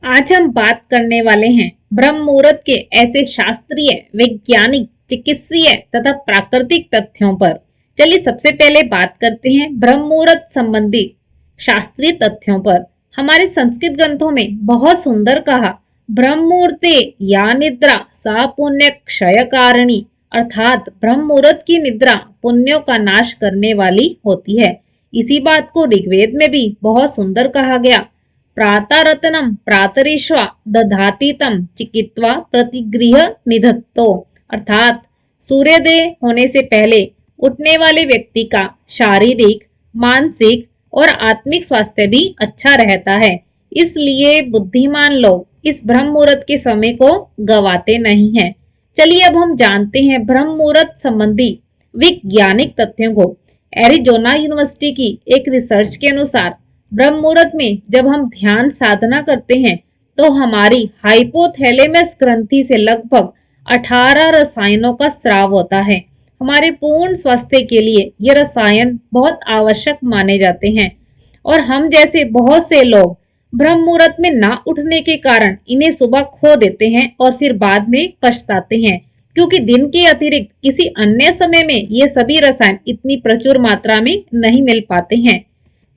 आज हम बात करने वाले हैं ब्रह्म मुहूर्त के ऐसे शास्त्रीय, वैज्ञानिक, चिकित्सीय तथा प्राकृतिक तथ्यों पर। चलिए सबसे पहले बात करते हैं ब्रह्म मुहूर्त संबंधी शास्त्रीय तथ्यों पर। हमारे संस्कृत ग्रंथों में बहुत सुंदर कहा, ब्रह्म मुहूर्ते या निद्रा सा पुण्य क्षय कारिणी, अर्थात ब्रह्म मुहूर्त की निद्रा पुण्यों का नाश करने वाली होती है। इसी बात को ऋग्वेद में भी बहुत सुंदर कहा गया, प्रातरतनम प्रातरीश्वा दधाति तम चिकित्वा प्रतिगृह निधत्तो, अर्थात सूर्योदय होने से पहले उठने वाले व्यक्ति का शारीरिक, मानसिक और आत्मिक स्वास्थ्य भी अच्छा रहता है। इसलिए बुद्धिमान लोग इस ब्रह्म मुहूर्त के समय को गवाते नहीं हैं। चलिए अब हम जानते हैं ब्रह्म मुहूर्त संबंधी वैज्ञानिक तथ्यों को। एरिजोना यूनिवर्सिटी की एक रिसर्च के अनुसार ब्रह्म मुहूर्त में जब हम ध्यान साधना करते हैं तो हमारी हाइपोथैलेमस ग्रंथि से लगभग 18 रसायनों का स्राव होता है। हमारे पूर्ण स्वास्थ्य के लिए ये रसायन बहुत आवश्यक माने जाते हैं और हम जैसे बहुत से लोग ब्रह्म मुहूर्त में ना उठने के कारण इन्हें सुबह खो देते हैं और फिर बाद में पछताते हैं, क्योंकि दिन के अतिरिक्त किसी अन्य समय में ये सभी रसायन इतनी प्रचुर मात्रा में नहीं मिल पाते हैं।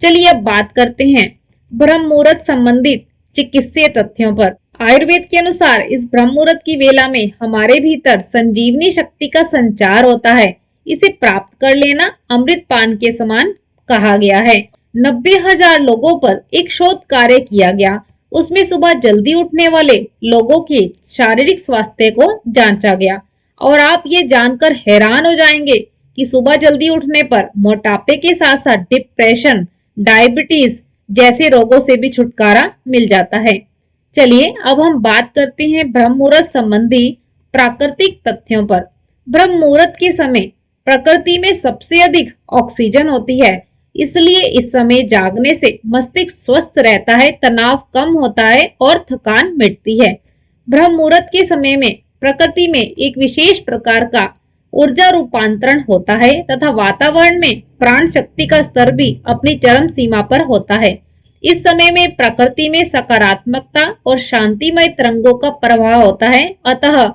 चलिए अब बात करते हैं ब्रह्म मुहूर्त संबंधित चिकित्सीय तथ्यों पर। आयुर्वेद के अनुसार इस ब्रह्म मुहूर्त की वेला में हमारे भीतर संजीवनी शक्ति का संचार होता है। इसे प्राप्त कर लेना अमृत पान के समान कहा गया है। 90,000 लोगों पर एक शोध कार्य किया गया। उसमें सुबह जल्दी उठने वाले लोगों के शारीरिक स्वास्थ्य को जांचा गया और आप ये जानकर हैरान हो जाएंगे कि सुबह जल्दी उठने पर मोटापे के साथ साथ डिप्रेशन, डायबिटीज जैसे रोगों से भी छुटकारा मिल जाता है। चलिए अब हम बात करते हैं ब्रह्म मुहूर्त संबंधी प्राकृतिक तथ्यों पर। ब्रह्म मुहूर्त के समय प्रकृति में सबसे अधिक ऑक्सीजन होती है, इसलिए इस समय जागने से मस्तिष्क स्वस्थ रहता है, तनाव कम होता है और थकान मिटती है। ब्रह्म मुहूर्त के समय में प्रकृति में एक विशेष प्रकार का ऊर्जा रूपांतरण होता है तथा वातावरण में प्राण शक्ति का स्तर भी अपनी चरम सीमा पर होता है। इस समय में प्रकृति में सकारात्मकता और शांतिमय तरंगों का प्रवाह होता है, अतः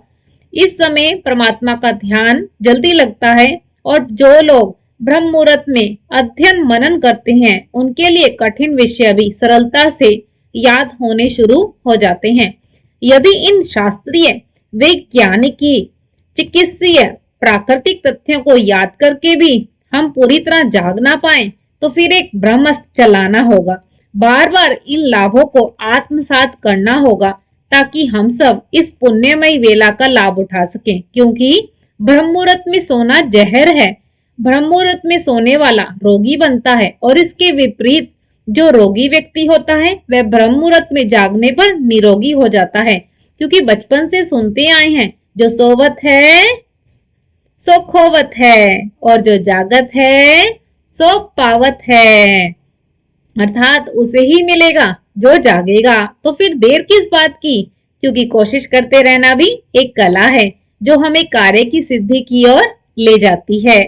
इस समय परमात्मा का ध्यान जल्दी लगता है और जो लोग ब्रह्म मुहूर्त में अध्ययन मनन करते हैं उनके लिए कठिन विषय भी सरलता से याद होने शुरू हो जाते हैं। यदि इन शास्त्रीय, वैज्ञानिकी, चिकित्सीय, प्राकृतिक तथ्यों को याद करके भी हम पूरी तरह जाग ना पाए तो फिर एक ब्रह्मास्त्र चलाना होगा। बार बार इन लाभों को आत्मसात करना होगा ताकि हम सब इस पुण्यमयी वेला का लाभ उठा सकें, क्योंकि ब्रह्म मुहूर्त में सोना जहर है। ब्रह्म मुहूर्त में सोने वाला रोगी बनता है और इसके विपरीत जो रोगी व्यक्ति होता है वह ब्रह्म मुहूर्त में जागने पर निरोगी हो जाता है, क्योंकि बचपन से सुनते आए हैं, जो सोवत है सो खोवत है और जो जागत है सो पावत है, अर्थात उसे ही मिलेगा जो जागेगा। तो फिर देर किस बात की, क्योंकि कोशिश करते रहना भी एक कला है जो हमें कार्य की सिद्धि की ओर ले जाती है।